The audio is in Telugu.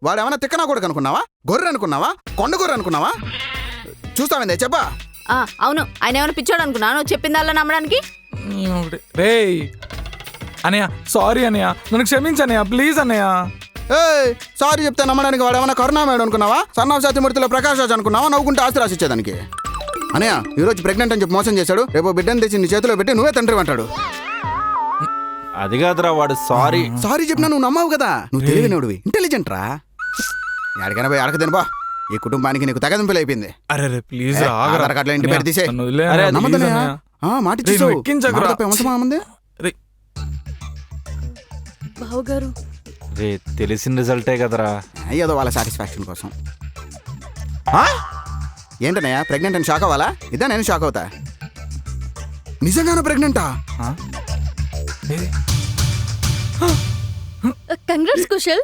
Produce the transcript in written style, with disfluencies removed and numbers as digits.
వాడు ఏమైనా తిక్కనా కొడుకు అనుకున్నావా? గొర్రె అనుకున్నావా? కొండ గొర్రె అనుకున్నావా? చూస్తామందే చెప్పా. అవును, ఆయన ఏమైనా పిచ్చోడు అనుకున్నాను చెప్పిందల్లా నమ్మడానికి. రే అనయ్య, సారీ అనయ్య, నన్ను క్షమించనయ్య, ప్లీజ్ అనయ్య. సారీ చెప్తే నమ్మడానికి వాడు ఏమైనా కరుణామేడు అనుకున్నావా? సన్నాఫ్ సత్యమూర్తిలో ప్రకాష్ రాజ్ అనుకున్నావా? నవ్వుకుంటే ఆస్తి రాసి ఇచ్చేదానికి. అనయ్య ఈరోజు ప్రెగ్నెంట్ అని చెప్పి మోసం చేశాడు. రేపు బిడ్డను తెచ్చి నీ చేతిలో పెట్టి నువ్వే తండ్రి అంటాడు. అది కాదురా వాడు సారీ చెప్పినా నువ్వు నమ్మావు కదా. నువ్వు తెలివినోడివి, ఇంటెలిజెంట్ రా. ఎక్కడికైనా పోయి అడగదేను బా. ఈ కుటుంబానికి నీకు తగదింపులు అయిపోయింది. అరే ప్లీజ్ ఆధార్ కార్డులో ఇంటి పేరు తీసే. మాట బావగారు రే తెలిసిన రిజల్టే కదరా. ఏదో వాళ్ళ సాటిస్ఫాక్షన్ కోసం. ఏంటనయ్యా ప్రెగ్నెంట్ అని షాక్ అవ్వాలా? ఇదా నేను షాక్ అవుతా. నిజంగానే ప్రెగ్నెంటా? కంగ్రాట్స్ కుశల్.